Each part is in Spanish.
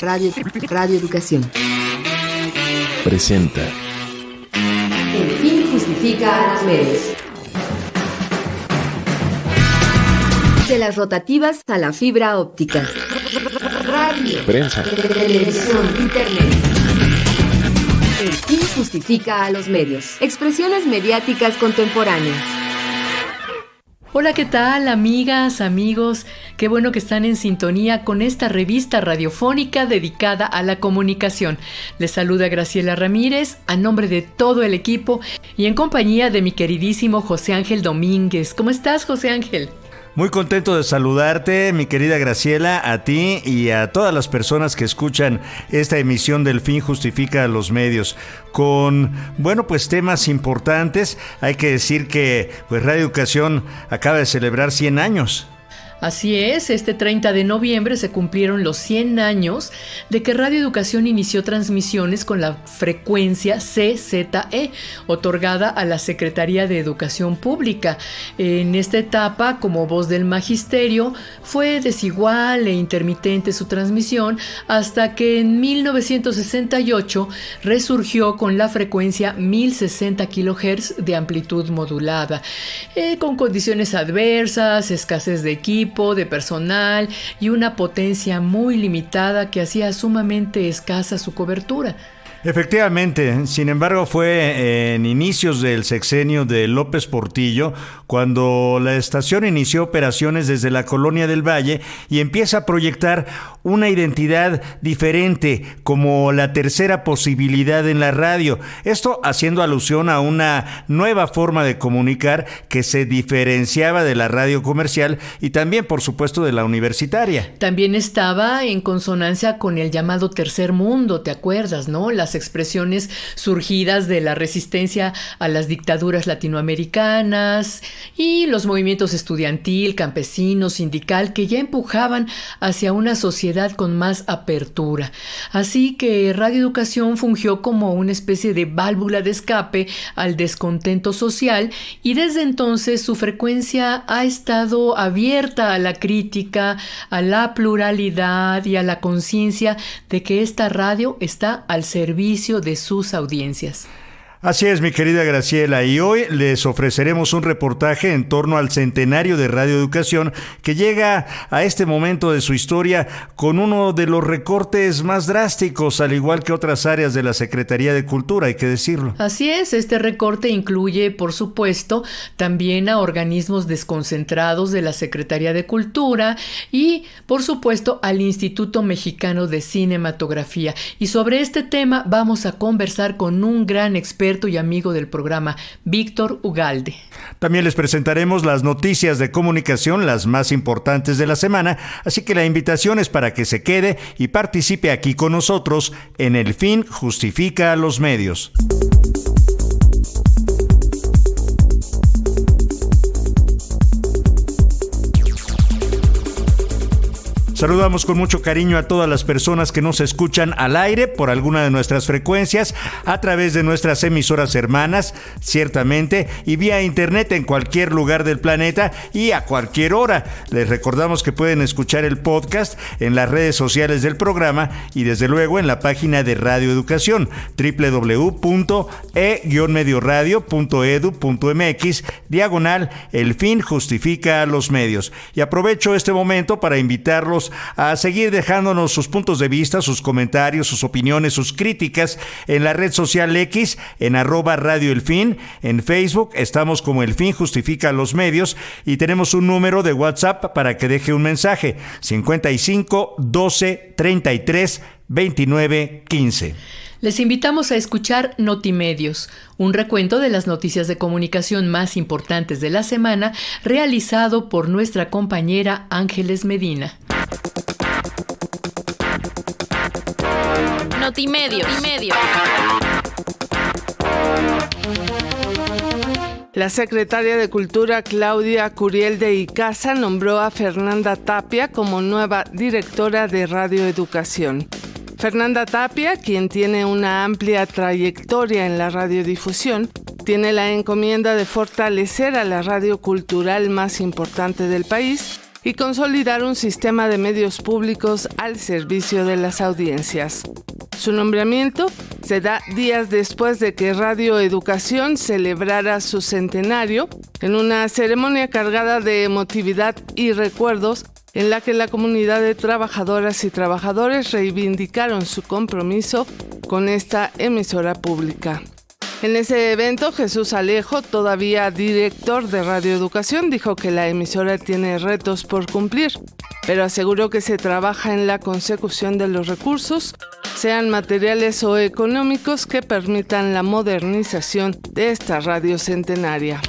Radio Educación presenta El fin justifica a los medios. De las rotativas a la fibra óptica. Radio, prensa, televisión, internet. El fin justifica a los medios. Expresiones mediáticas contemporáneas. Hola, ¿qué tal, amigas, amigos? Qué bueno que están en sintonía con esta revista radiofónica dedicada a la comunicación. Les saluda Graciela Ramírez a nombre de todo el equipo y en compañía de mi queridísimo José Ángel Domínguez. ¿Cómo estás, José Ángel? Muy contento de saludarte, mi querida Graciela, a ti y a todas las personas que escuchan esta emisión del Fin Justifica a los Medios. Con, temas importantes. Hay que decir que Radio Educación acaba de celebrar 100 años. Así es, este 30 de noviembre se cumplieron los 100 años de que Radio Educación inició transmisiones con la frecuencia CZE, otorgada a la Secretaría de Educación Pública. En esta etapa, como voz del magisterio, fue desigual e intermitente su transmisión hasta que en 1968 resurgió con la frecuencia 1060 kHz de amplitud modulada, con condiciones adversas, escasez de equipo, de personal y una potencia muy limitada que hacía sumamente escasa su cobertura. Efectivamente, sin embargo fue en inicios del sexenio de López Portillo cuando la estación inició operaciones desde la Colonia del Valle y empieza a proyectar una identidad diferente como la tercera posibilidad en la radio. Esto haciendo alusión a una nueva forma de comunicar que se diferenciaba de la radio comercial y también, por supuesto, de la universitaria. También estaba en consonancia con el llamado tercer mundo, ¿te acuerdas, no? Las expresiones surgidas de la resistencia a las dictaduras latinoamericanas y los movimientos estudiantil, campesino, sindical que ya empujaban hacia una sociedad con más apertura. Así que Radio Educación fungió como una especie de válvula de escape al descontento social y desde entonces su frecuencia ha estado abierta a la crítica, a la pluralidad y a la conciencia de que esta radio está al servicio de sus audiencias. Así es, mi querida Graciela, y hoy les ofreceremos un reportaje en torno al centenario de Radio Educación que llega a este momento de su historia con uno de los recortes más drásticos, al igual que otras áreas de la Secretaría de Cultura, hay que decirlo. Así es, este recorte incluye, por supuesto, también a organismos desconcentrados de la Secretaría de Cultura y, por supuesto, al Instituto Mexicano de Cinematografía. Y sobre este tema vamos a conversar con un gran experto y amigo del programa, Víctor Ugalde. También les presentaremos las noticias de comunicación, las más importantes de la semana, así que la invitación es para que se quede y participe aquí con nosotros en El Fin Justifica a los Medios. Saludamos con mucho cariño a todas las personas que nos escuchan al aire por alguna de nuestras frecuencias, a través de nuestras emisoras hermanas, ciertamente, y vía internet en cualquier lugar del planeta y a cualquier hora. Les recordamos que pueden escuchar el podcast en las redes sociales del programa y desde luego en la página de Radio Educación, www.e-medioradio.edu.mx/El Fin Justifica a los Medios. Y aprovecho este momento para invitarlos a seguir dejándonos sus puntos de vista, sus comentarios, sus opiniones, sus críticas en la red social X, en @radioelfin. En Facebook estamos como El Fin Justifica a los Medios y tenemos un número de WhatsApp para que deje un mensaje: 55 12 33 29 15. Les invitamos a escuchar Notimedios, un recuento de las noticias de comunicación más importantes de la semana, realizado por nuestra compañera Ángeles Medina. Notimedios. La secretaria de Cultura, Claudia Curiel de Icaza, nombró a Fernanda Tapia como nueva directora de Radio Educación. Fernanda Tapia, quien tiene una amplia trayectoria en la radiodifusión, tiene la encomienda de fortalecer a la radio cultural más importante del país y consolidar un sistema de medios públicos al servicio de las audiencias. Su nombramiento se da días después de que Radio Educación celebrara su centenario en una ceremonia cargada de emotividad y recuerdos en la que la comunidad de trabajadoras y trabajadores reivindicaron su compromiso con esta emisora pública. En ese evento, Jesús Alejo, todavía director de Radio Educación, dijo que la emisora tiene retos por cumplir, pero aseguró que se trabaja en la consecución de los recursos, sean materiales o económicos, que permitan la modernización de esta radio centenaria.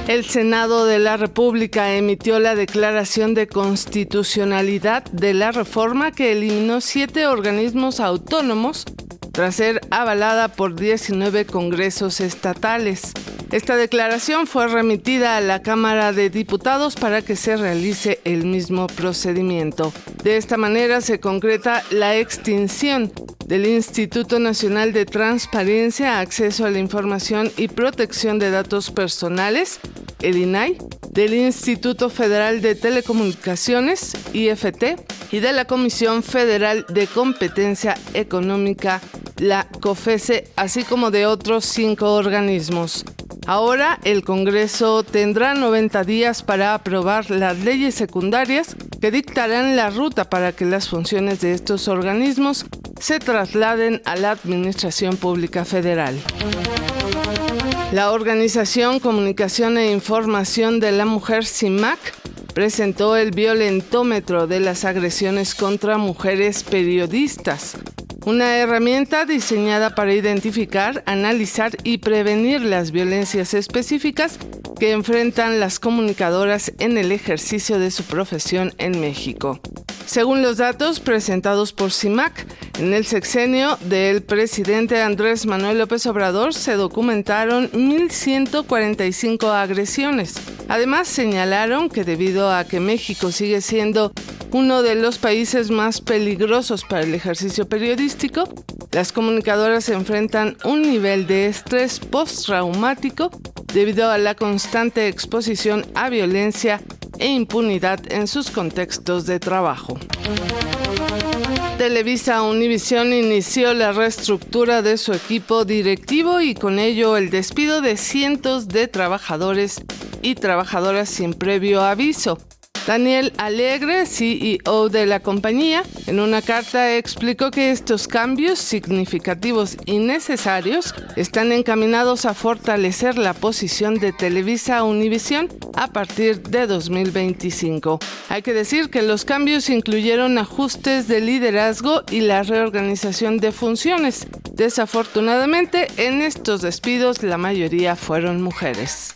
El Senado de la República emitió la declaración de constitucionalidad de la reforma que eliminó 7 organismos autónomos tras ser avalada por 19 congresos estatales. Esta declaración fue remitida a la Cámara de Diputados para que se realice el mismo procedimiento. De esta manera se concreta la extinción del Instituto Nacional de Transparencia, Acceso a la Información y Protección de Datos Personales, el INAI, del Instituto Federal de Telecomunicaciones, IFT, y de la Comisión Federal de Competencia Económica, la COFESE, así como de otros 5 organismos. Ahora el Congreso tendrá 90 días para aprobar las leyes secundarias que dictarán la ruta para que las funciones de estos organismos se trasladen a la Administración Pública Federal. La Organización Comunicación e Información de la Mujer, CIMAC, presentó el violentómetro de las agresiones contra mujeres periodistas, una herramienta diseñada para identificar, analizar y prevenir las violencias específicas que enfrentan las comunicadoras en el ejercicio de su profesión en México. Según los datos presentados por CIMAC, en el sexenio del presidente Andrés Manuel López Obrador se documentaron 1,145 agresiones. Además, señalaron que debido a que México sigue siendo uno de los países más peligrosos para el ejercicio periodístico, las comunicadoras enfrentan un nivel de estrés postraumático debido a la constante exposición a violencia e impunidad en sus contextos de trabajo. Televisa Univisión inició la reestructura de su equipo directivo y con ello el despido de cientos de trabajadores y trabajadoras sin previo aviso. Daniel Alegre, CEO de la compañía, en una carta explicó que estos cambios significativos y necesarios están encaminados a fortalecer la posición de Televisa Univisión a partir de 2025. Hay que decir que los cambios incluyeron ajustes de liderazgo y la reorganización de funciones. Desafortunadamente, en estos despidos la mayoría fueron mujeres.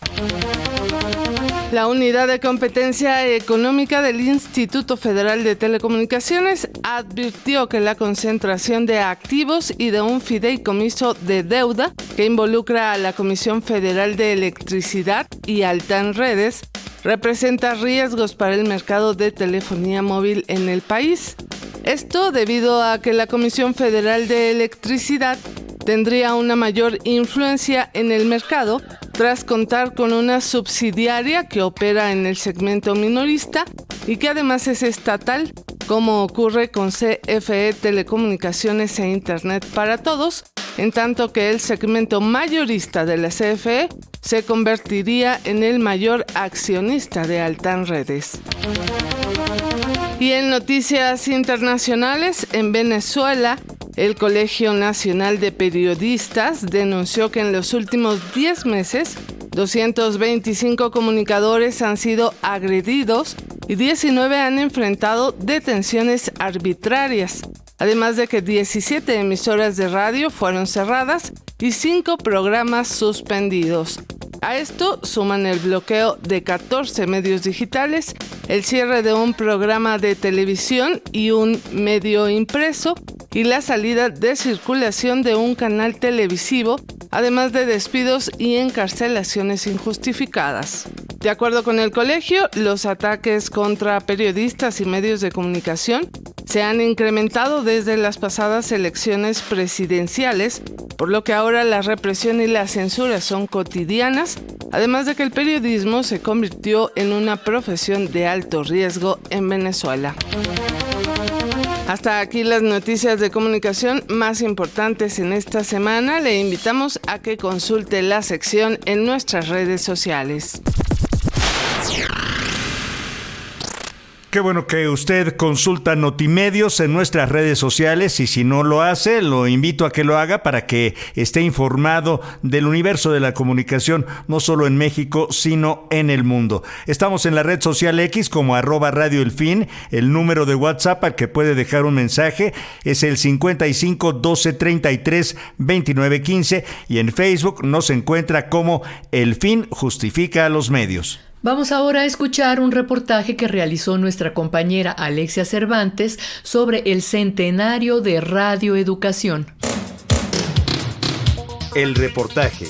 La Unidad de Competencia Económica del Instituto Federal de Telecomunicaciones advirtió que la concentración de activos y de un fideicomiso de deuda que involucra a la Comisión Federal de Electricidad y Altán Redes representa riesgos para el mercado de telefonía móvil en el país. Esto debido a que la Comisión Federal de Electricidad tendría una mayor influencia en el mercado tras contar con una subsidiaria que opera en el segmento minorista y que además es estatal, como ocurre con CFE Telecomunicaciones e Internet para Todos, en tanto que el segmento mayorista de la CFE se convertiría en el mayor accionista de Altán Redes. Y en noticias internacionales, en Venezuela, el Colegio Nacional de Periodistas denunció que en los últimos 10 meses, 225 comunicadores han sido agredidos y 19 han enfrentado detenciones arbitrarias, además de que 17 emisoras de radio fueron cerradas y 5 programas suspendidos. A esto suman el bloqueo de 14 medios digitales, el cierre de un programa de televisión y un medio impreso, y la salida de circulación de un canal televisivo, además de despidos y encarcelaciones injustificadas. De acuerdo con el colegio, los ataques contra periodistas y medios de comunicación se han incrementado desde las pasadas elecciones presidenciales, por lo que ahora la represión y la censura son cotidianas además de que el periodismo se convirtió en una profesión de alto riesgo en Venezuela. Hasta aquí las noticias de comunicación más importantes en esta semana. Le invitamos a que consulte la sección en nuestras redes sociales. Qué bueno que usted consulta Notimedios en nuestras redes sociales y si no lo hace, lo invito a que lo haga para que esté informado del universo de la comunicación, no solo en México, sino en el mundo. Estamos en la red social X como @Radio El Fin. El número de WhatsApp al que puede dejar un mensaje es el 55 12 33 29 15 y en Facebook nos encuentra como El Fin Justifica a los Medios. Vamos ahora a escuchar un reportaje que realizó nuestra compañera Alexia Cervantes sobre el centenario de Radio Educación. El reportaje.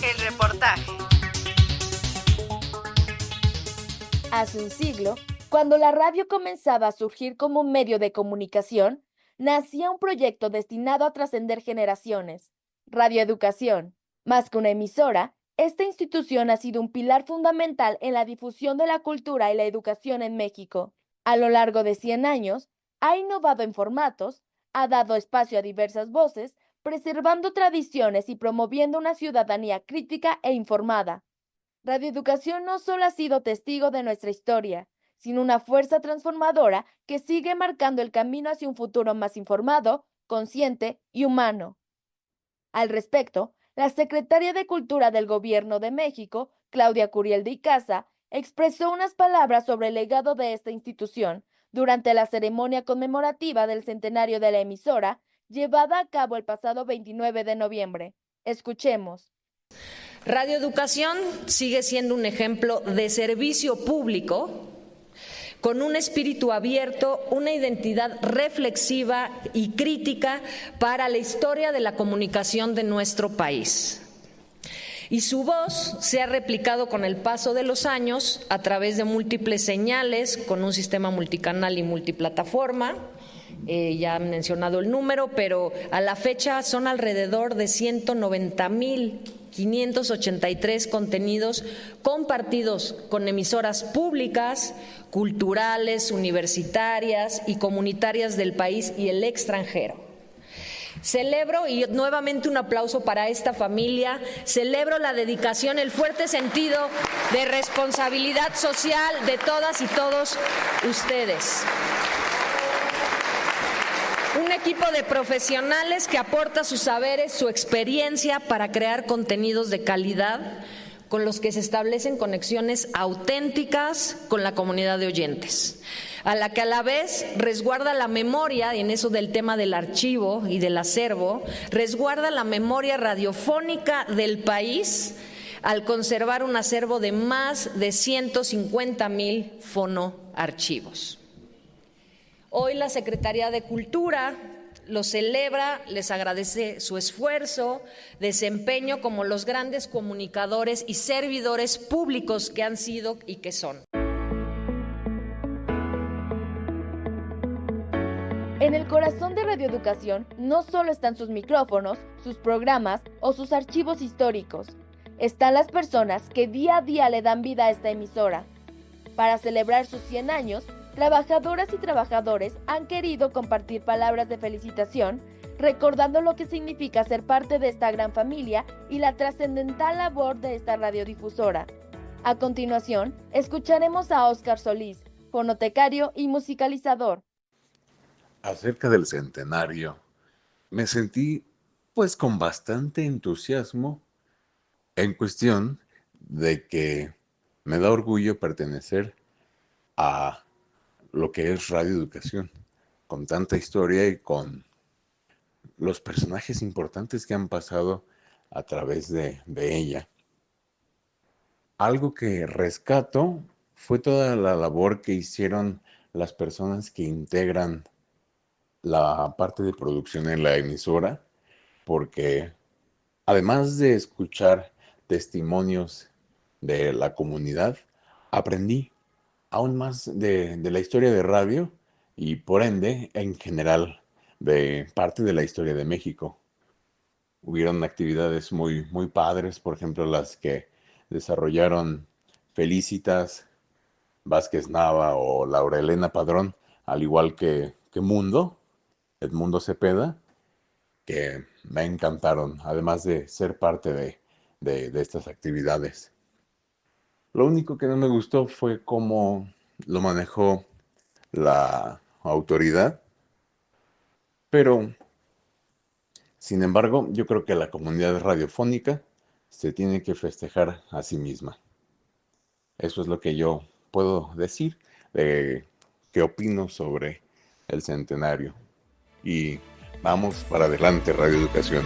Hace un siglo, cuando la radio comenzaba a surgir como un medio de comunicación, nacía un proyecto destinado a trascender generaciones, Radio Educación. Más que una emisora, esta institución ha sido un pilar fundamental en la difusión de la cultura y la educación en México. A lo largo de 100 años, ha innovado en formatos, ha dado espacio a diversas voces, preservando tradiciones y promoviendo una ciudadanía crítica e informada. Radio Educación no solo ha sido testigo de nuestra historia, sino una fuerza transformadora que sigue marcando el camino hacia un futuro más informado, consciente y humano. Al respecto, la secretaria de Cultura del Gobierno de México, Claudia Curiel de Icaza, expresó unas palabras sobre el legado de esta institución durante la ceremonia conmemorativa del centenario de la emisora, llevada a cabo el pasado 29 de noviembre. Escuchemos. Radio Educación sigue siendo un ejemplo de servicio público con un espíritu abierto, una identidad reflexiva y crítica para la historia de la comunicación de nuestro país. Y su voz se ha replicado con el paso de los años a través de múltiples señales, con un sistema multicanal y multiplataforma. Ya han mencionado el número, pero a la fecha son alrededor de 190,583 contenidos compartidos con emisoras públicas, culturales, universitarias y comunitarias del país y el extranjero. Celebro, y nuevamente un aplauso para esta familia, celebro la dedicación, el fuerte sentido de responsabilidad social de todas y todos ustedes. Un equipo de profesionales que aporta sus saberes, su experiencia para crear contenidos de calidad con los que se establecen conexiones auténticas con la comunidad de oyentes, a la que a la vez resguarda la memoria, y en eso del tema del archivo y del acervo, resguarda la memoria radiofónica del país al conservar un acervo de más de 150,000 fonoarchivos. Hoy la Secretaría de Cultura los celebra, les agradece su esfuerzo, desempeño como los grandes comunicadores y servidores públicos que han sido y que son. En el corazón de Radio Educación no solo están sus micrófonos, sus programas o sus archivos históricos. Están las personas que día a día le dan vida a esta emisora. Para celebrar sus 100 años, trabajadoras y trabajadores han querido compartir palabras de felicitación, recordando lo que significa ser parte de esta gran familia y la trascendental labor de esta radiodifusora. A continuación, escucharemos a Óscar Solís, fonotecario y musicalizador. Acerca del centenario, me sentí pues con bastante entusiasmo en cuestión de que me da orgullo pertenecer a lo que es Radio Educación, con tanta historia y con los personajes importantes que han pasado a través de ella. Algo que rescato fue toda la labor que hicieron las personas que integran la parte de producción en la emisora, porque además de escuchar testimonios de la comunidad, aprendí aún más de la historia de radio y por ende, en general, de parte de la historia de México. Hubieron actividades muy, muy padres, por ejemplo, las que desarrollaron Felicitas, Vázquez Nava o Laura Elena Padrón, al igual que Edmundo Cepeda, que me encantaron, además de ser parte de estas actividades. Lo único que no me gustó fue cómo lo manejó la autoridad, pero sin embargo, yo creo que la comunidad radiofónica se tiene que festejar a sí misma. Eso es lo que yo puedo decir de qué opino sobre el centenario. Y vamos para adelante, Radio Educación.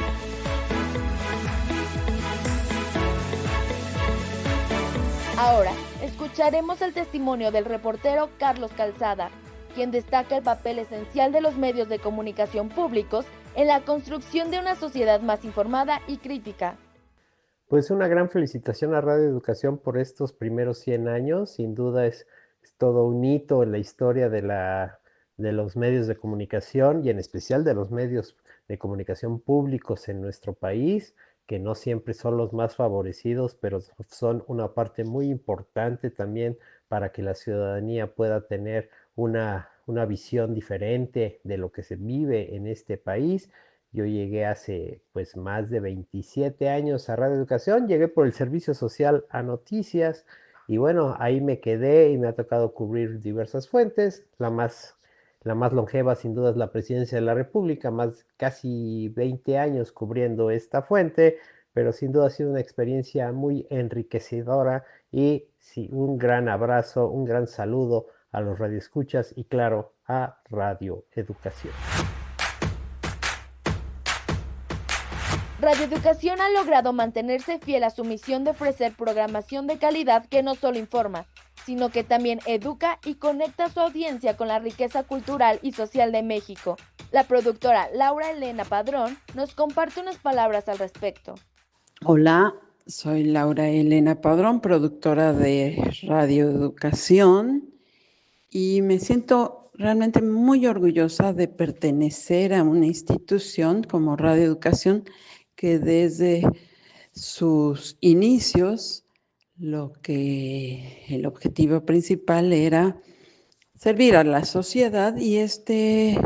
Ahora, escucharemos el testimonio del reportero Carlos Calzada, quien destaca el papel esencial de los medios de comunicación públicos en la construcción de una sociedad más informada y crítica. Pues una gran felicitación a Radio Educación por estos primeros 100 años. Sin duda es todo un hito en la historia de los medios de comunicación y en especial de los medios de comunicación públicos en nuestro país, que no siempre son los más favorecidos, pero son una parte muy importante también para que la ciudadanía pueda tener una visión diferente de lo que se vive en este país. Yo llegué hace pues más de 27 años a Radio Educación, llegué por el servicio social a Noticias y bueno, ahí me quedé y me ha tocado cubrir diversas fuentes. La más longeva sin duda es la Presidencia de la República, más casi 20 años cubriendo esta fuente, pero sin duda ha sido una experiencia muy enriquecedora y sí, un gran abrazo, un gran saludo a los radioescuchas y claro, a Radio Educación. Radio Educación ha logrado mantenerse fiel a su misión de ofrecer programación de calidad que no solo informa, sino que también educa y conecta a su audiencia con la riqueza cultural y social de México. La productora Laura Elena Padrón nos comparte unas palabras al respecto. Hola, soy Laura Elena Padrón, productora de Radio Educación, y me siento realmente muy orgullosa de pertenecer a una institución como Radio Educación que desde sus inicios el objetivo principal era servir a la sociedad, y este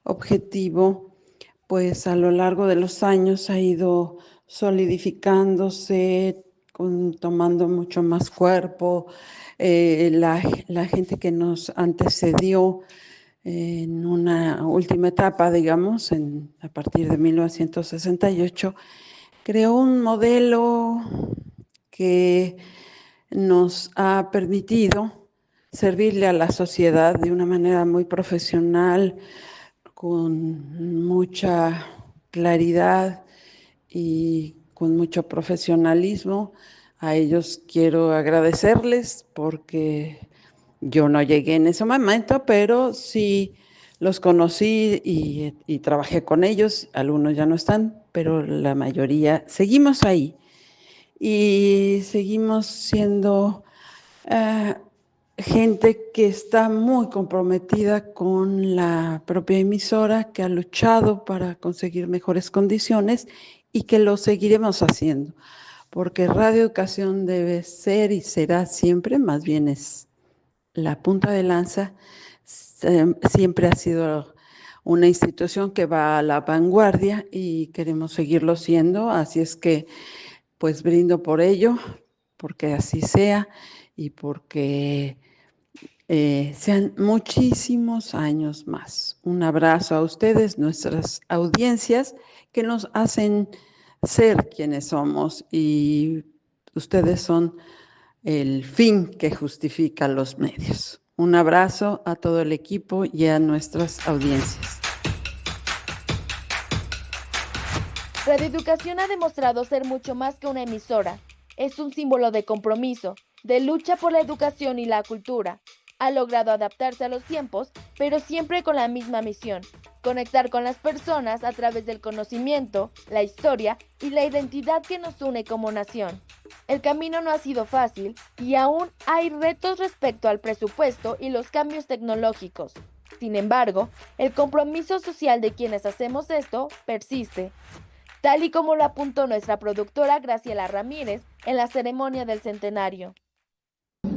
objetivo pues a lo largo de los años ha ido solidificándose, tomando mucho más cuerpo. La gente que nos antecedió en una última etapa, digamos, a partir de 1968, creó un modelo que nos ha permitido servirle a la sociedad de una manera muy profesional, con mucha claridad y con mucho profesionalismo. A ellos quiero agradecerles porque yo no llegué en ese momento, pero sí los conocí y trabajé con ellos. Algunos ya no están, pero la mayoría seguimos ahí. Y seguimos siendo gente que está muy comprometida con la propia emisora, que ha luchado para conseguir mejores condiciones y que lo seguiremos haciendo, porque Radio Educación debe ser y será siempre, más bien es la punta de lanza. Siempre ha sido una institución que va a la vanguardia y queremos seguirlo siendo, así es que pues brindo por ello, porque así sea y porque sean muchísimos años más. Un abrazo a ustedes, nuestras audiencias, que nos hacen ser quienes somos, y ustedes son el fin que justifica los medios. Un abrazo a todo el equipo y a nuestras audiencias. Radio Educación ha demostrado ser mucho más que una emisora. Es un símbolo de compromiso, de lucha por la educación y la cultura. Ha logrado adaptarse a los tiempos, pero siempre con la misma misión: conectar con las personas a través del conocimiento, la historia y la identidad que nos une como nación. El camino no ha sido fácil y aún hay retos respecto al presupuesto y los cambios tecnológicos. Sin embargo, el compromiso social de quienes hacemos esto persiste. tal y como lo apuntó nuestra productora Graciela Ramírez en la ceremonia del centenario.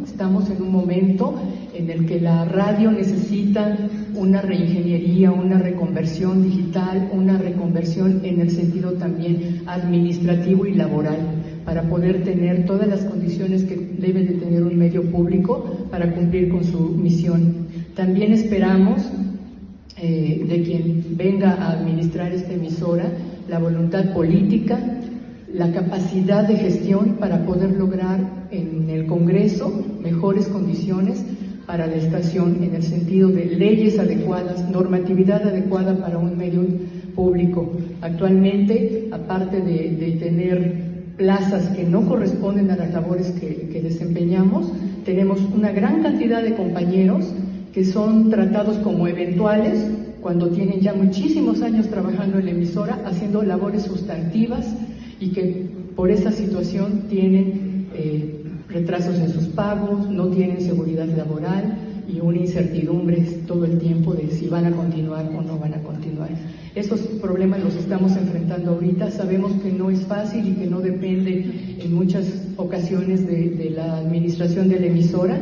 Estamos en un momento en el que la radio necesita una reingeniería, una reconversión digital, una reconversión en el sentido también administrativo y laboral, para poder tener todas las condiciones que debe de tener un medio público para cumplir con su misión. También esperamos de quien venga a administrar esta emisora la voluntad política, la capacidad de gestión para poder lograr en el Congreso mejores condiciones para la estación en el sentido de leyes adecuadas, normatividad adecuada para un medio público. Actualmente, aparte de tener plazas que no corresponden a las labores que desempeñamos, tenemos una gran cantidad de compañeros que son tratados como eventuales cuando tienen ya muchísimos años trabajando en la emisora, haciendo labores sustantivas y que por esa situación tienen retrasos en sus pagos, no tienen seguridad laboral y una incertidumbre todo el tiempo de si van a continuar o no van a continuar. Esos problemas los estamos enfrentando ahorita, sabemos que no es fácil y que no depende en muchas ocasiones de la administración de la emisora,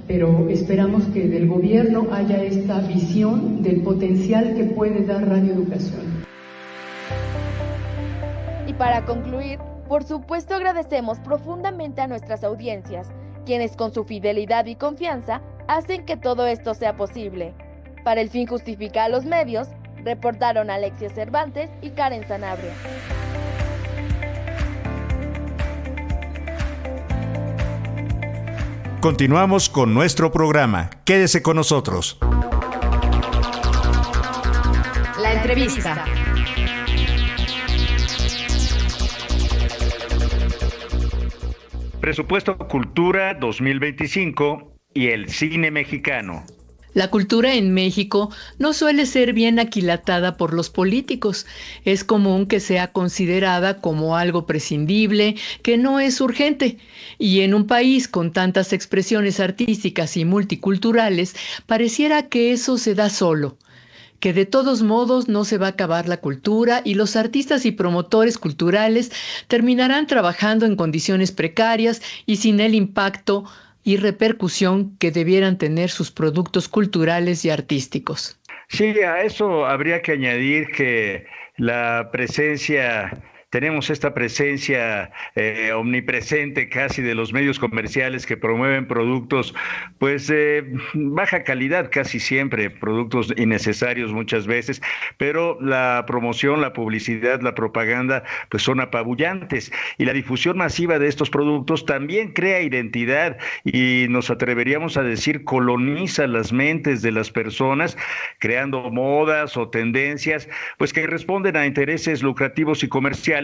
pero esperamos que del gobierno haya esta visión del potencial que puede dar Radio Educación. Y para concluir, por supuesto agradecemos profundamente a nuestras audiencias, quienes con su fidelidad y confianza hacen que todo esto sea posible. Para El Fin Justifica a los Medios, reportaron Alexia Cervantes y Karen Sanabria. Continuamos con nuestro programa. Quédese con nosotros. La entrevista. Presupuesto Cultura 2025 y el cine mexicano. La cultura en México no suele ser bien aquilatada por los políticos. Es común que sea considerada como algo prescindible, que no es urgente. Y en un país con tantas expresiones artísticas y multiculturales, pareciera que eso se da solo, que de todos modos no se va a acabar la cultura y los artistas y promotores culturales terminarán trabajando en condiciones precarias y sin el impacto y repercusión que debieran tener sus productos culturales y artísticos. Sí, a eso habría que añadir que tenemos esta presencia omnipresente casi de los medios comerciales que promueven productos pues baja calidad casi siempre, productos innecesarios muchas veces, pero la promoción, la publicidad, la propaganda pues son apabullantes y la difusión masiva de estos productos también crea identidad y nos atreveríamos a decir coloniza las mentes de las personas creando modas o tendencias pues que responden a intereses lucrativos y comerciales,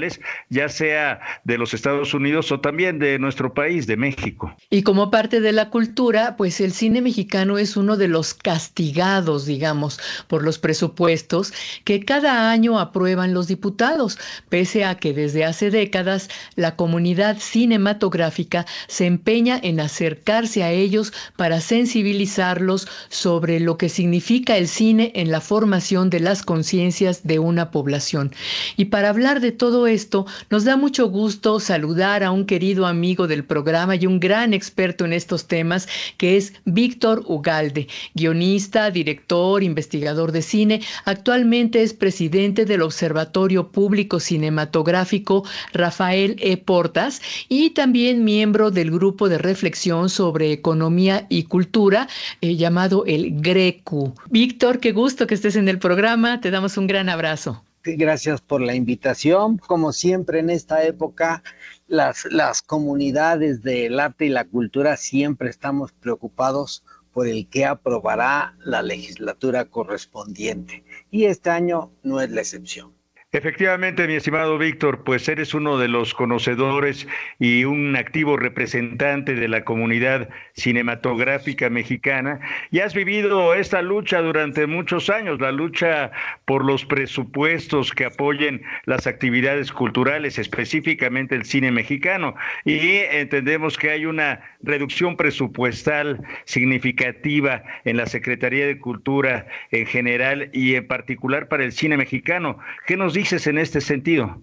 ya sea de los Estados Unidos o también de nuestro país, de México. Y como parte de la cultura, pues el cine mexicano es uno de los castigados, digamos, por los presupuestos que cada año aprueban los diputados, pese a que desde hace décadas la comunidad cinematográfica se empeña en acercarse a ellos para sensibilizarlos sobre lo que significa el cine en la formación de las conciencias de una población. Y para hablar de todo esto, nos da mucho gusto saludar a un querido amigo del programa y un gran experto en estos temas, que es Víctor Ugalde, guionista, director, investigador de cine. Actualmente es presidente del Observatorio Público Cinematográfico Rafael E. Portas y también miembro del grupo de reflexión sobre economía y cultura llamado el GRECU. Víctor, qué gusto que estés en el programa. Te damos un gran abrazo. Gracias por la invitación. Como siempre en esta época, las comunidades del arte y la cultura siempre estamos preocupados por el que aprobará la legislatura correspondiente. Y este año no es la excepción. Efectivamente, mi estimado Víctor, pues eres uno de los conocedores y un activo representante de la comunidad cinematográfica mexicana y has vivido esta lucha durante muchos años, la lucha por los presupuestos que apoyen las actividades culturales, específicamente el cine mexicano, y entendemos que hay una reducción presupuestal significativa en la Secretaría de Cultura en general y en particular para el cine mexicano. ¿Qué nos dices en este sentido?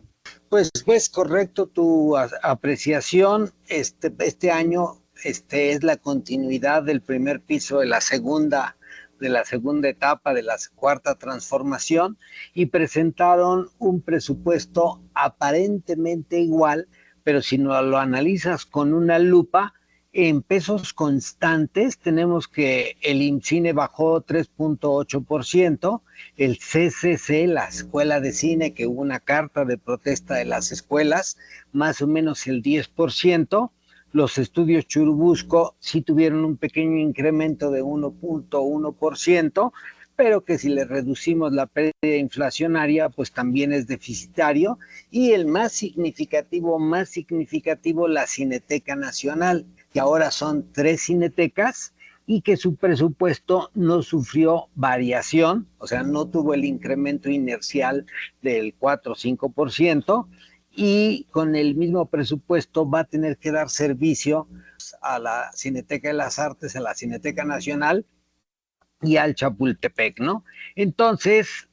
Pues correcto tu apreciación. Este año es la continuidad del primer piso de la segunda etapa de la cuarta transformación, y presentaron un presupuesto aparentemente igual, pero si no lo analizas con una lupa, en pesos constantes tenemos que el IMCINE bajó 3.8%, el CCC, la Escuela de Cine, que hubo una carta de protesta de las escuelas, más o menos el 10%, los estudios Churubusco sí tuvieron un pequeño incremento de 1.1%, pero que si le reducimos la pérdida inflacionaria, pues también es deficitario. Y el más significativo, la Cineteca Nacional, que ahora son 3 cinetecas y que su presupuesto no sufrió variación, o sea, no tuvo el incremento inercial del 4 o 5%, y con el mismo presupuesto va a tener que dar servicio a la Cineteca de las Artes, a la Cineteca Nacional y al Chapultepec, ¿no? Entonces,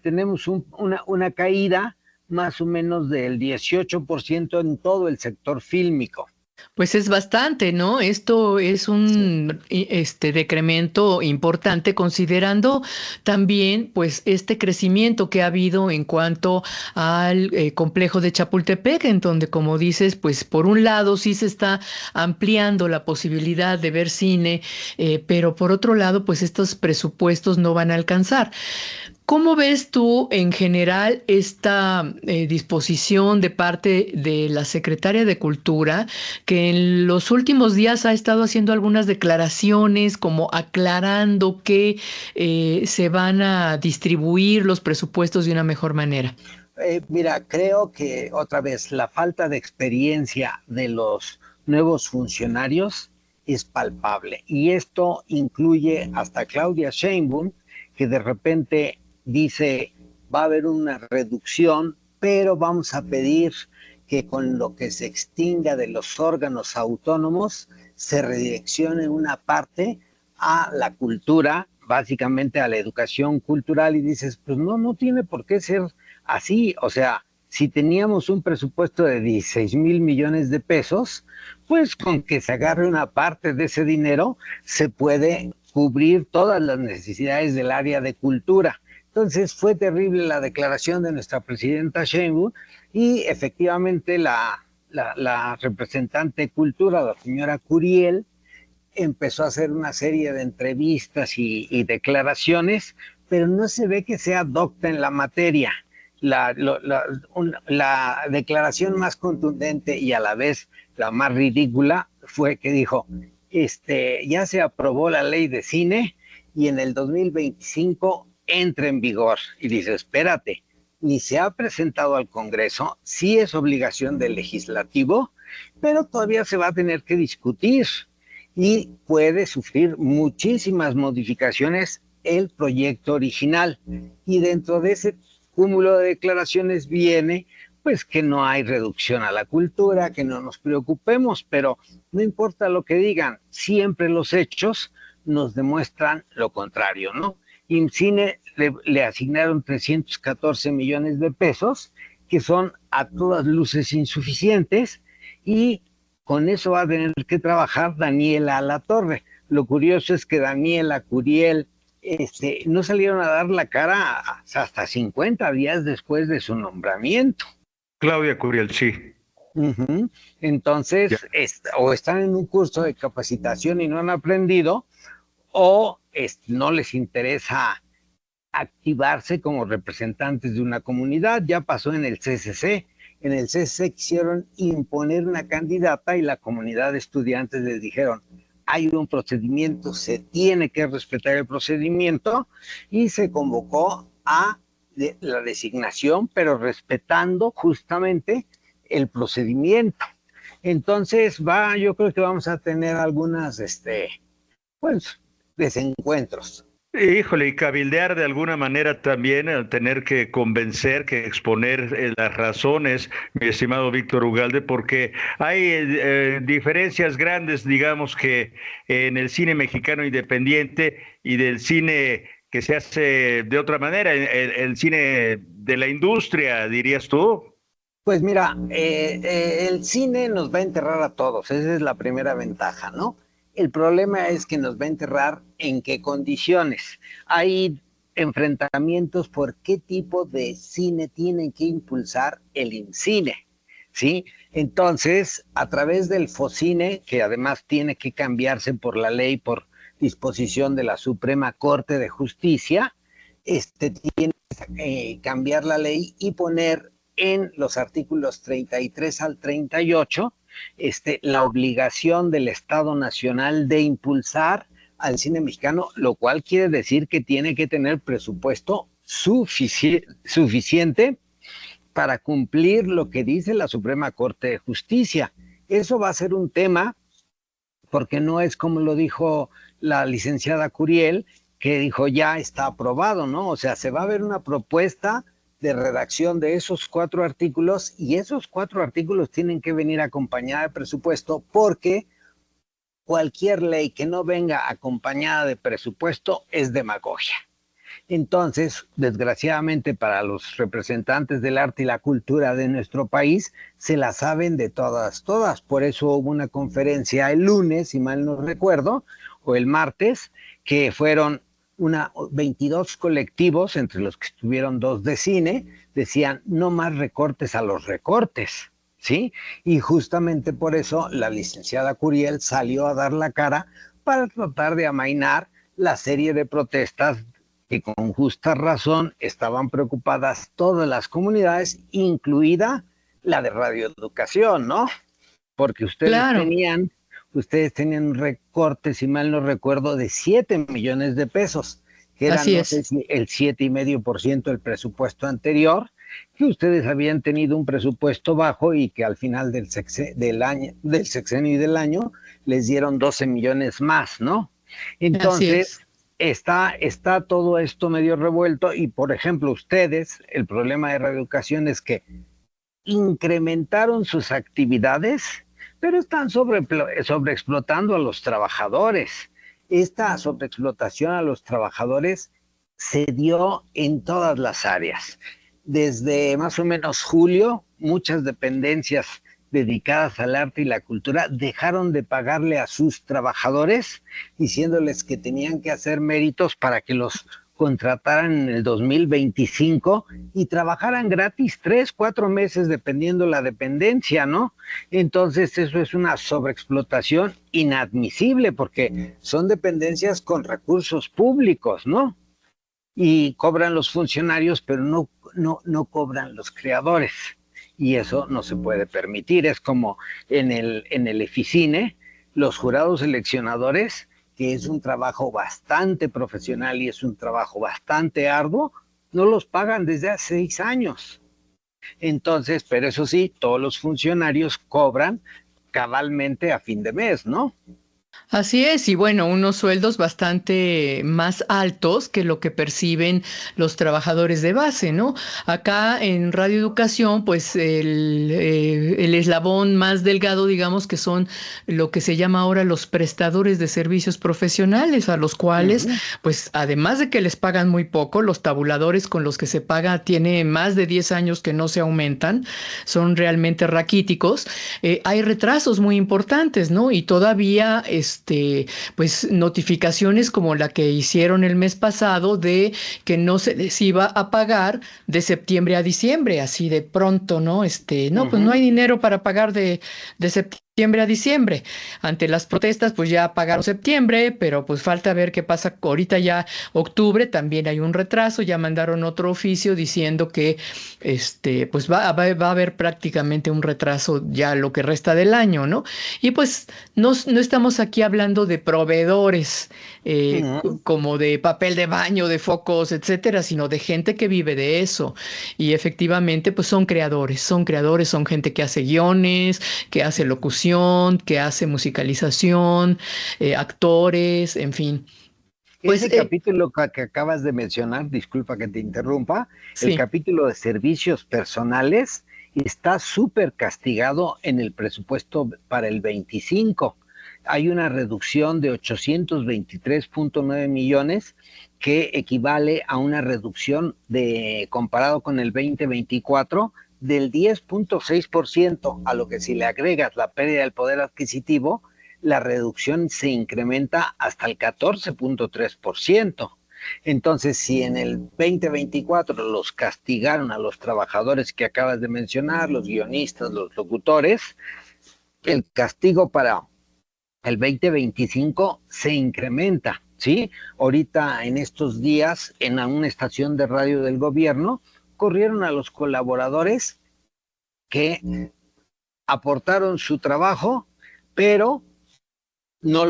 tenemos una caída más o menos del 18% en todo el sector fílmico. Pues es bastante, ¿no? Esto es un decremento importante, considerando también pues este crecimiento que ha habido en cuanto al complejo de Chapultepec, en donde, como dices, pues por un lado sí se está ampliando la posibilidad de ver cine, pero por otro lado pues estos presupuestos no van a alcanzar. ¿Cómo ves tú en general esta disposición de parte de la Secretaria de Cultura, que en los últimos días ha estado haciendo algunas declaraciones como aclarando que se van a distribuir los presupuestos de una mejor manera? Mira, creo que otra vez la falta de experiencia de los nuevos funcionarios es palpable, y esto incluye hasta Claudia Sheinbaum, que de repente dice va a haber una reducción, pero vamos a pedir que con lo que se extinga de los órganos autónomos se redireccione una parte a la cultura, básicamente a la educación cultural, y dices, pues no tiene por qué ser así. O sea, si teníamos un presupuesto de 16,000 millones de pesos, pues con que se agarre una parte de ese dinero se puede cubrir todas las necesidades del área de cultura. Entonces fue terrible la declaración de nuestra presidenta Sheinbaum, y efectivamente la representante de cultura, la señora Curiel, empezó a hacer una serie de entrevistas y declaraciones, pero no se ve que sea docta en la materia. La declaración más contundente y a la vez la más ridícula fue que dijo, ya se aprobó la ley de cine y en el 2025 entra en vigor. Y dice, espérate, ni se ha presentado al Congreso, sí es obligación del legislativo, pero todavía se va a tener que discutir y puede sufrir muchísimas modificaciones el proyecto original. Y dentro de ese cúmulo de declaraciones viene pues que no hay reducción a la cultura, que no nos preocupemos, pero no importa lo que digan, siempre los hechos nos demuestran lo contrario, ¿no? IMCINE le asignaron 314 millones de pesos, que son a todas luces insuficientes, y con eso va a tener que trabajar Daniela Alatorre. Lo curioso es que Daniela, Curiel, no salieron a dar la cara hasta 50 días después de su nombramiento. Claudia Curiel, sí. Uh-huh. Entonces, o están en un curso de capacitación y no han aprendido, o no les interesa activarse como representantes de una comunidad. Ya pasó en el CCC. En el CCC quisieron imponer una candidata y la comunidad de estudiantes les dijeron, hay un procedimiento, se tiene que respetar el procedimiento, y se convocó a la designación, pero respetando justamente el procedimiento. Entonces yo creo que vamos a tener algunas desencuentros. Híjole, y cabildear de alguna manera también, tener que convencer, que exponer las razones, mi estimado Víctor Ugalde, porque hay diferencias grandes, digamos, que en el cine mexicano independiente y del cine que se hace de otra manera, el cine de la industria, dirías tú. Pues mira, el cine nos va a enterrar a todos, esa es la primera ventaja, ¿no? El problema es que nos va a enterrar en qué condiciones. Hay enfrentamientos por qué tipo de cine tienen que impulsar el INCINE, ¿sí? Entonces, a través del FOCINE, que además tiene que cambiarse por la ley, por disposición de la Suprema Corte de Justicia, tiene que cambiar la ley y poner en los artículos 33 al 38 la obligación del Estado Nacional de impulsar al cine mexicano, lo cual quiere decir que tiene que tener presupuesto suficiente para cumplir lo que dice la Suprema Corte de Justicia. Eso va a ser un tema, porque no es como lo dijo la licenciada Curiel, que dijo ya está aprobado, ¿no? O sea, se va a ver una propuesta de redacción de esos 4 artículos y esos 4 artículos tienen que venir acompañada de presupuesto, porque cualquier ley que no venga acompañada de presupuesto es demagogia. Entonces, desgraciadamente para los representantes del arte y la cultura de nuestro país, se la saben de todas. Por eso hubo una conferencia el lunes, si mal no recuerdo, o el martes, que fueron 22 colectivos, entre los que estuvieron 2 de cine, decían no más recortes a los recortes, ¿sí? Y justamente por eso la licenciada Curiel salió a dar la cara para tratar de amainar la serie de protestas que con justa razón estaban preocupadas todas las comunidades, incluida la de radioeducación, ¿no? Porque ustedes tenían un recorte, si mal no recuerdo, de 7 millones de pesos, que era, no sé si el 7,5% del presupuesto anterior, que ustedes habían tenido un presupuesto bajo y que al final del sexenio y del año les dieron 12 millones más, ¿no? Entonces, está todo esto medio revuelto y, por ejemplo, ustedes, el problema de radioeducación es que incrementaron sus actividades, pero están sobreexplotando a los trabajadores. Esta sobreexplotación a los trabajadores se dio en todas las áreas. Desde más o menos julio, muchas dependencias dedicadas al arte y la cultura dejaron de pagarle a sus trabajadores, diciéndoles que tenían que hacer méritos para que los contrataran en el 2025 y trabajaran gratis 3-4 meses dependiendo la dependencia, ¿no? Entonces eso es una sobreexplotación inadmisible porque son dependencias con recursos públicos, ¿no? Y cobran los funcionarios, pero no cobran los creadores. Y eso no se puede permitir. Es como en el EFICINE, los jurados seleccionadores, que es un trabajo bastante profesional y es un trabajo bastante arduo, no los pagan desde hace 6 años. Entonces, pero eso sí, todos los funcionarios cobran cabalmente a fin de mes, ¿no? Así es, y bueno, unos sueldos bastante más altos que lo que perciben los trabajadores de base, ¿no? Acá en Radio Educación, pues el eslabón más delgado, digamos, que son lo que se llama ahora los prestadores de servicios profesionales, a los cuales, pues además de que les pagan muy poco, los tabuladores con los que se paga tiene más de 10 años que no se aumentan, son realmente raquíticos, hay retrasos muy importantes, ¿no? Y todavía pues notificaciones como la que hicieron el mes pasado de que no se les iba a pagar de septiembre a diciembre, así de pronto, ¿no? No, pues no hay dinero para pagar de septiembre a diciembre. Ante las protestas, pues ya pagaron septiembre, pero pues falta ver qué pasa ahorita ya octubre, también hay un retraso, ya mandaron otro oficio diciendo que pues va a haber prácticamente un retraso ya lo que resta del año, ¿no? Y pues no estamos aquí hablando de proveedores como de papel de baño, de focos, etcétera, sino de gente que vive de eso. Y efectivamente, pues son creadores, son gente que hace guiones, que hace locución, que hace musicalización, actores, en fin. Pues, ese capítulo que acabas de mencionar, disculpa que te interrumpa, el capítulo de servicios personales está súper castigado en el presupuesto para el 25. Hay una reducción de 823.9 millones que equivale a una reducción comparado con el 2024 del 10.6%, a lo que si le agregas la pérdida del poder adquisitivo, la reducción se incrementa hasta el 14.3%. Entonces, si en el 2024 los castigaron a los trabajadores que acabas de mencionar, los guionistas, los locutores, el castigo para el 2025 se incrementa, ¿sí? Ahorita, en estos días, en una estación de radio del gobierno, corrieron a los colaboradores que aportaron su trabajo, pero no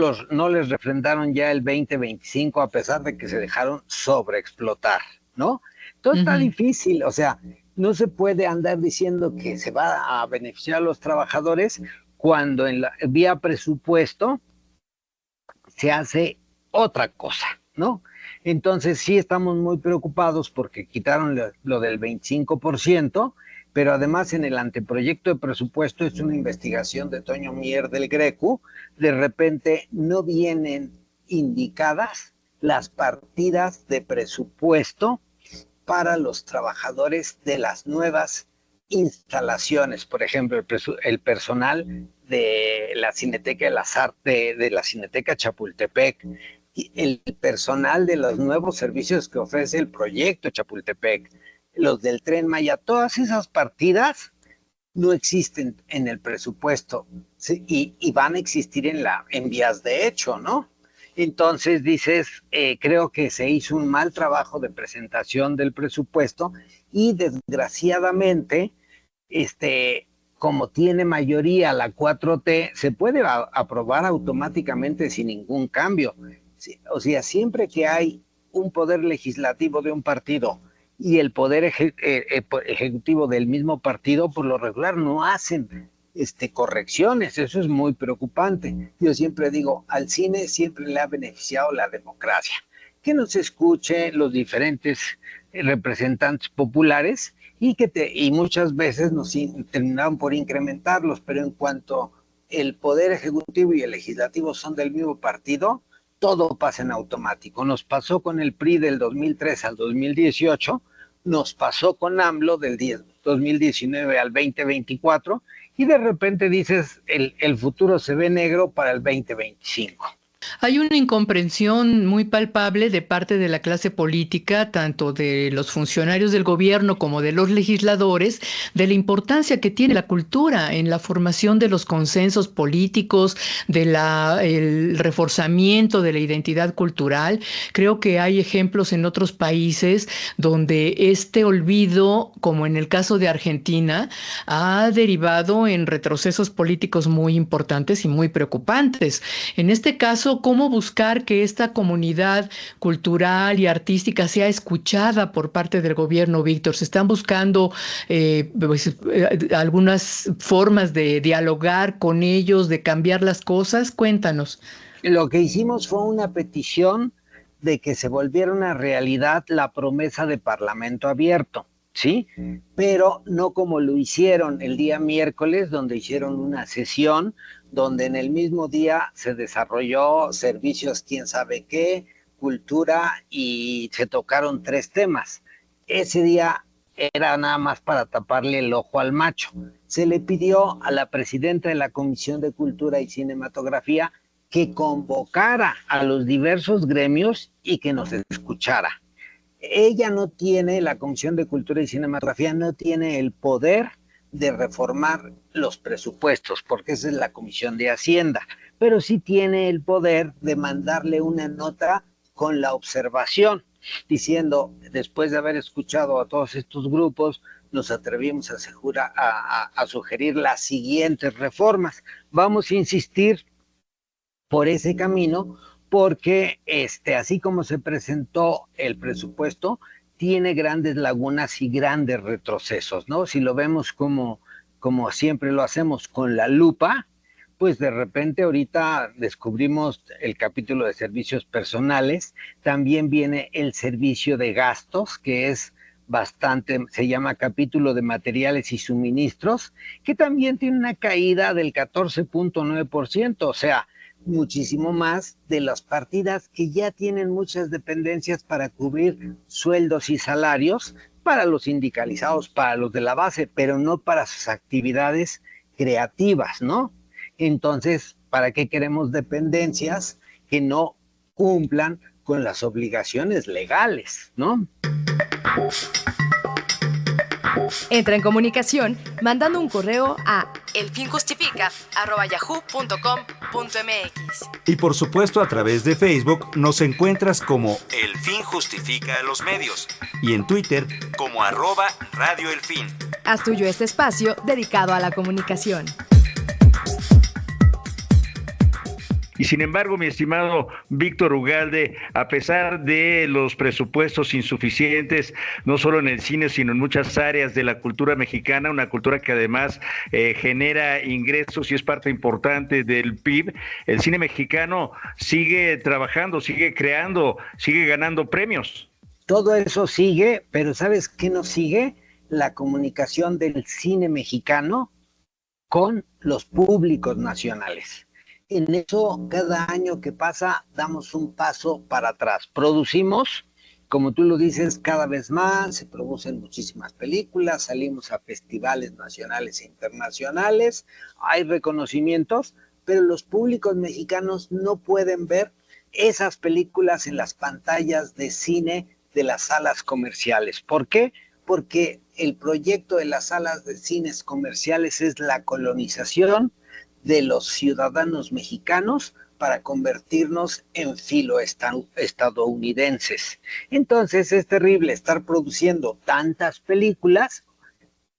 les refrendaron ya el 2025, a pesar de que se dejaron sobreexplotar, ¿no? Entonces está difícil, o sea, no se puede andar diciendo que se va a beneficiar a los trabajadores cuando en la vía presupuesto se hace otra cosa, ¿no? Entonces sí estamos muy preocupados porque quitaron lo del 25%, pero además en el anteproyecto de presupuesto, es una investigación de Toño Mier del Greco, de repente no vienen indicadas las partidas de presupuesto para los trabajadores de las nuevas instalaciones. Por ejemplo, el personal de la Cineteca de las Artes, de la Cineteca Chapultepec, el personal de los nuevos servicios que ofrece el proyecto Chapultepec, los del Tren Maya, todas esas partidas no existen en el presupuesto, ¿sí? y van a existir en vías de hecho, ¿no? Entonces dices, creo que se hizo un mal trabajo de presentación del presupuesto y desgraciadamente, como tiene mayoría la 4T, se puede aprobar automáticamente sin ningún cambio. O sea, siempre que hay un poder legislativo de un partido y el poder ejecutivo del mismo partido, por lo regular no hacen correcciones. Eso es muy preocupante. Yo siempre digo, al cine siempre le ha beneficiado la democracia, que nos escuchen los diferentes representantes populares y muchas veces nos terminaron por incrementarlos, pero en cuanto el poder ejecutivo y el legislativo son del mismo partido, todo pasa en automático. Nos pasó con el PRI del 2003 al 2018, nos pasó con AMLO del 2019 al 2024, y de repente dices, el futuro se ve negro para el 2025. Hay una incomprensión muy palpable de parte de la clase política, tanto de los funcionarios del gobierno como de los legisladores, de la importancia que tiene la cultura en la formación de los consensos políticos, el reforzamiento de la identidad cultural. Creo que hay ejemplos en otros países donde este olvido, como en el caso de Argentina, ha derivado en retrocesos políticos muy importantes y muy preocupantes. En este caso, ¿cómo buscar que esta comunidad cultural y artística sea escuchada por parte del gobierno, Víctor? ¿Se están buscando algunas formas de dialogar con ellos, de cambiar las cosas? Cuéntanos. Lo que hicimos fue una petición de que se volviera una realidad la promesa de Parlamento abierto, ¿sí? Pero no como lo hicieron el día miércoles, donde hicieron una sesión donde en el mismo día se desarrolló servicios quién sabe qué, cultura, y se tocaron 3 temas. Ese día era nada más para taparle el ojo al macho. Se le pidió a la presidenta de la Comisión de Cultura y Cinematografía que convocara a los diversos gremios y que nos escuchara. Ella no tiene, la Comisión de Cultura y Cinematografía no tiene el poder de reformar los presupuestos, porque esa es la Comisión de Hacienda, pero sí tiene el poder de mandarle una nota con la observación, diciendo, después de haber escuchado a todos estos grupos, nos atrevimos a sugerir las siguientes reformas. Vamos a insistir por ese camino, porque así como se presentó el presupuesto, tiene grandes lagunas y grandes retrocesos, ¿no? Si lo vemos como siempre lo hacemos, con la lupa, pues de repente ahorita descubrimos el capítulo de servicios personales, también viene el servicio de gastos, que es bastante, se llama capítulo de materiales y suministros, que también tiene una caída del 14.9%, o sea, muchísimo más de las partidas que ya tienen muchas dependencias para cubrir sueldos y salarios, para los sindicalizados, para los de la base, pero no para sus actividades creativas, ¿no? Entonces, ¿para qué queremos dependencias que no cumplan con las obligaciones legales, ¿no? Entra en comunicación mandando un correo a elfinjustifica@yahoo.com.mx. Y por supuesto a través de Facebook nos encuentras como El Fin Justifica a los Medios y en Twitter como @radioelfin. Haz tuyo este espacio dedicado a la comunicación. Y sin embargo, mi estimado Víctor Ugalde, a pesar de los presupuestos insuficientes, no solo en el cine, sino en muchas áreas de la cultura mexicana, una cultura que además genera ingresos y es parte importante del PIB, el cine mexicano sigue trabajando, sigue creando, sigue ganando premios. Todo eso sigue, pero ¿sabes qué no sigue? La comunicación del cine mexicano con los públicos nacionales. En eso, cada año que pasa, damos un paso para atrás. Producimos, como tú lo dices, cada vez más, se producen muchísimas películas, salimos a festivales nacionales e internacionales, hay reconocimientos, pero los públicos mexicanos no pueden ver esas películas en las pantallas de cine de las salas comerciales. ¿Por qué? Porque el proyecto de las salas de cines comerciales es la colonización de los ciudadanos mexicanos para convertirnos en filoestadounidenses. Entonces es terrible estar produciendo tantas películas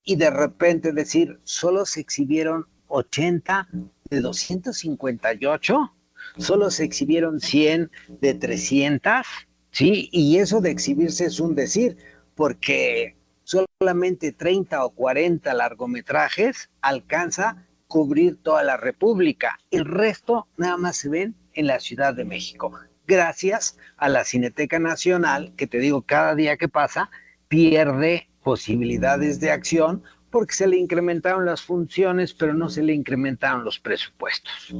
y de repente decir, solo se exhibieron 80 de 258, solo se exhibieron 100 de 300, ¿sí? Y eso de exhibirse es un decir, porque solamente 30 o 40 largometrajes alcanza cubrir toda la República. El resto nada más se ven en la Ciudad de México. Gracias a la Cineteca Nacional, que te digo, cada día que pasa, pierde posibilidades de acción porque se le incrementaron las funciones, pero no se le incrementaron los presupuestos.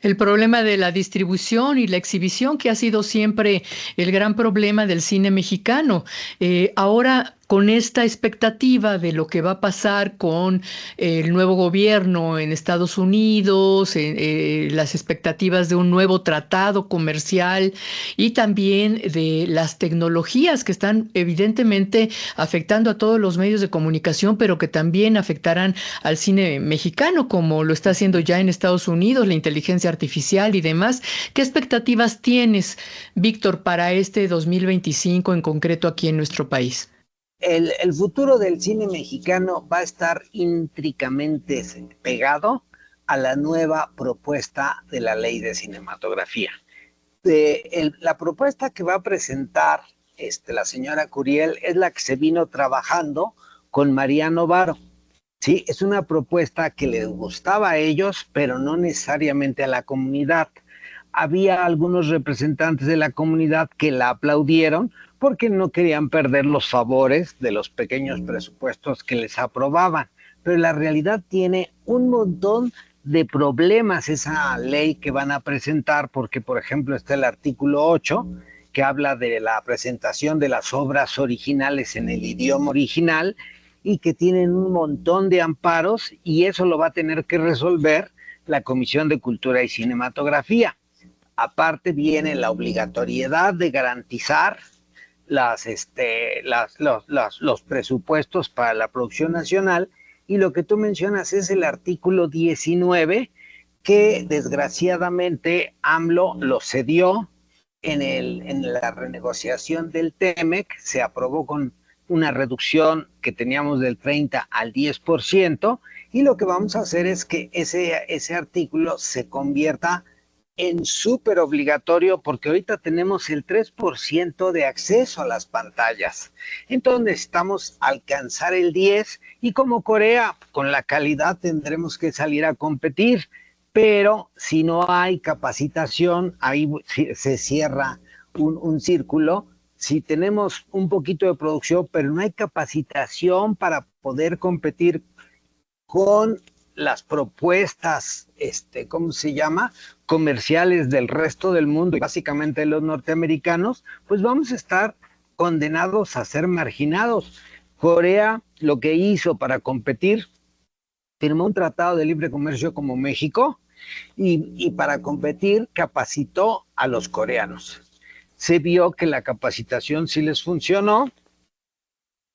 El problema de la distribución y la exhibición, que ha sido siempre el gran problema del cine mexicano. Ahora, con esta expectativa de lo que va a pasar con el nuevo gobierno en Estados Unidos, las expectativas de un nuevo tratado comercial y también de las tecnologías que están evidentemente afectando a todos los medios de comunicación, pero que también afectarán al cine mexicano, como lo está haciendo ya en Estados Unidos, la inteligencia artificial y demás. ¿Qué expectativas tienes, Víctor, para este 2025 en concreto aquí en nuestro país? El futuro del cine mexicano va a estar intrínsecamente pegado a la nueva propuesta de la ley de cinematografía. La propuesta que va a presentar la señora Curiel es la que se vino trabajando con Mariano Varo. Sí, es una propuesta que les gustaba a ellos, pero no necesariamente a la comunidad. Había algunos representantes de la comunidad que la aplaudieron porque no querían perder los favores de los pequeños presupuestos que les aprobaban. Pero la realidad tiene un montón de problemas esa ley que van a presentar, porque por ejemplo está el artículo 8, que habla de la presentación de las obras originales en el idioma original y que tienen un montón de amparos, y eso lo va a tener que resolver la Comisión de Cultura y Cinematografía. Aparte viene la obligatoriedad de garantizar los presupuestos para la producción nacional, y lo que tú mencionas es el artículo 19, que desgraciadamente AMLO lo cedió en la renegociación del TEMEC. Se aprobó con una reducción que teníamos del 30 al 10%, y lo que vamos a hacer es que ese artículo se convierta en súper obligatorio, porque ahorita tenemos el 3% de acceso a las pantallas. Entonces necesitamos alcanzar el 10%, y como Corea, con la calidad tendremos que salir a competir, pero si no hay capacitación, ahí se cierra un círculo. Si tenemos un poquito de producción, pero no hay capacitación para poder competir con las propuestas, comerciales del resto del mundo y básicamente los norteamericanos, pues vamos a estar condenados a ser marginados. Corea lo que hizo para competir, firmó un tratado de libre comercio como México y para competir capacitó a los coreanos. Se vio que la capacitación sí les funcionó,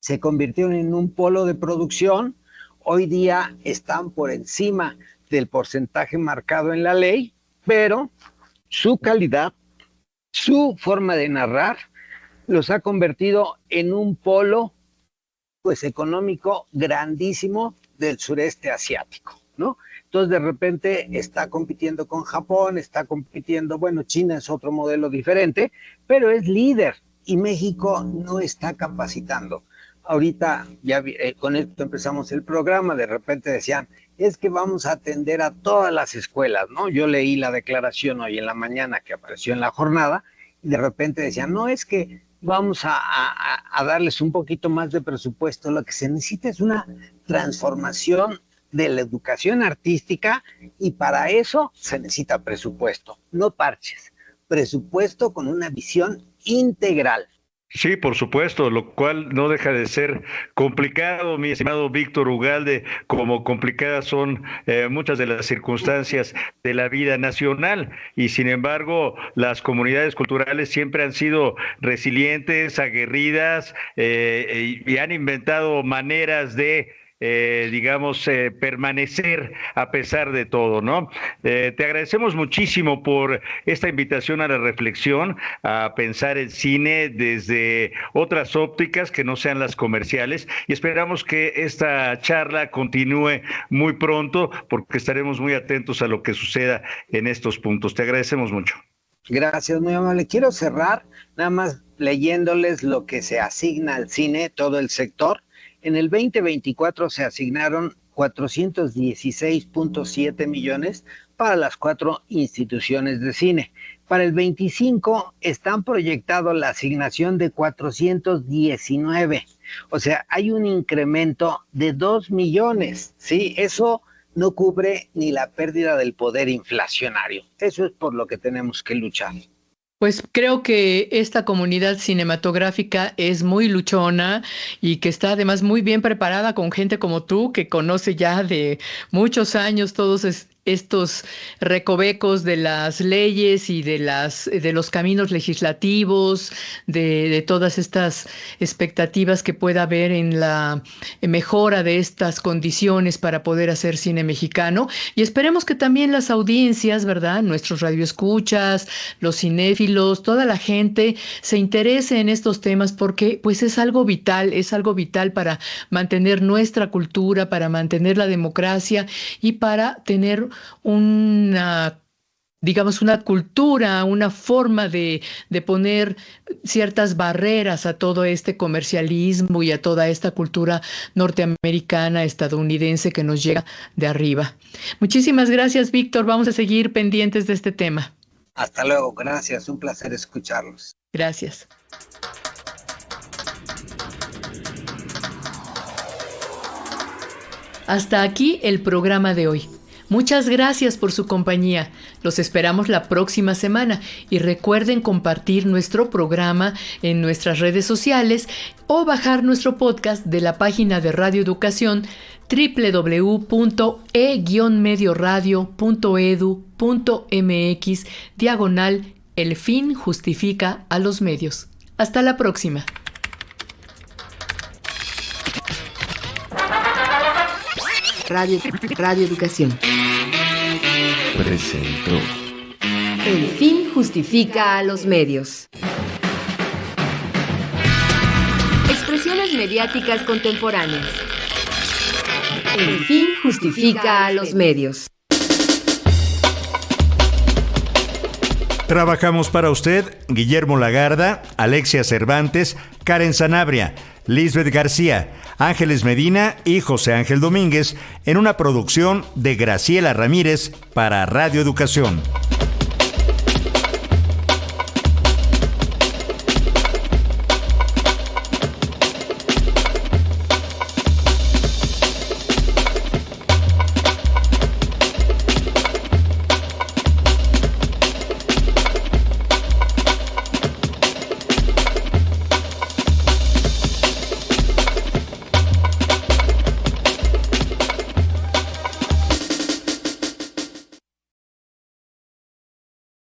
se convirtieron en un polo de producción, hoy día están por encima del porcentaje marcado en la ley, pero su calidad, su forma de narrar, los ha convertido en un polo pues económico grandísimo del sureste asiático, ¿no? Entonces de repente está compitiendo con Japón, está compitiendo, bueno, China es otro modelo diferente, pero es líder y México no está capacitando. Ahorita ya con esto empezamos el programa, de repente decían, es que vamos a atender a todas las escuelas, ¿no? Yo leí la declaración hoy en la mañana que apareció en la jornada y de repente decían, no, es que vamos a darles un poquito más de presupuesto. Lo que se necesita es una transformación de la educación artística y para eso se necesita presupuesto, no parches, presupuesto con una visión integral. Sí, por supuesto, lo cual no deja de ser complicado, mi estimado Víctor Ugalde, como complicadas son muchas de las circunstancias de la vida nacional, y sin embargo las comunidades culturales siempre han sido resilientes, aguerridas, y han inventado maneras de permanecer a pesar de todo, ¿no? Te agradecemos muchísimo por esta invitación a la reflexión, a pensar el cine desde otras ópticas que no sean las comerciales, y esperamos que esta charla continúe muy pronto porque estaremos muy atentos a lo que suceda en estos puntos. Te agradecemos mucho. Gracias, muy amable. Quiero cerrar nada más leyéndoles lo que se asigna al cine, todo el sector. En el 2024 se asignaron 416.7 millones para las 4 instituciones de cine. Para el 25 están proyectados la asignación de 419. O sea, hay un incremento de 2 millones, ¿sí? Eso no cubre ni la pérdida del poder inflacionario. Eso es por lo que tenemos que luchar. Pues creo que esta comunidad cinematográfica es muy luchona y que está además muy bien preparada con gente como tú, que conoce ya de muchos años todos estos recovecos de las leyes y de los caminos legislativos, de todas estas expectativas que pueda haber en la mejora de estas condiciones para poder hacer cine mexicano. Y esperemos que también las audiencias, ¿verdad?, nuestros radioescuchas, los cinéfilos, toda la gente se interese en estos temas porque pues es algo vital para mantener nuestra cultura, para mantener la democracia y para tener una cultura, una forma de poner ciertas barreras a todo este comercialismo y a toda esta cultura norteamericana, estadounidense que nos llega de arriba. Muchísimas gracias, Víctor. Vamos a seguir pendientes de este tema. Hasta luego, gracias. Un placer escucharlos. Gracias. Hasta aquí el programa de hoy. Muchas gracias por su compañía. Los esperamos la próxima semana y recuerden compartir nuestro programa en nuestras redes sociales o bajar nuestro podcast de la página de Radio Educación www.e-medioradio.edu.mx/El fin justifica a los medios. Hasta la próxima. Radio Educación presentó El fin justifica a los medios. Expresiones mediáticas contemporáneas. El fin justifica a los medios. Trabajamos para usted Guillermo Lagarda, Alexia Cervantes, Karen Sanabria, Lisbeth García, Ángeles Medina y José Ángel Domínguez en una producción de Graciela Ramírez para Radio Educación.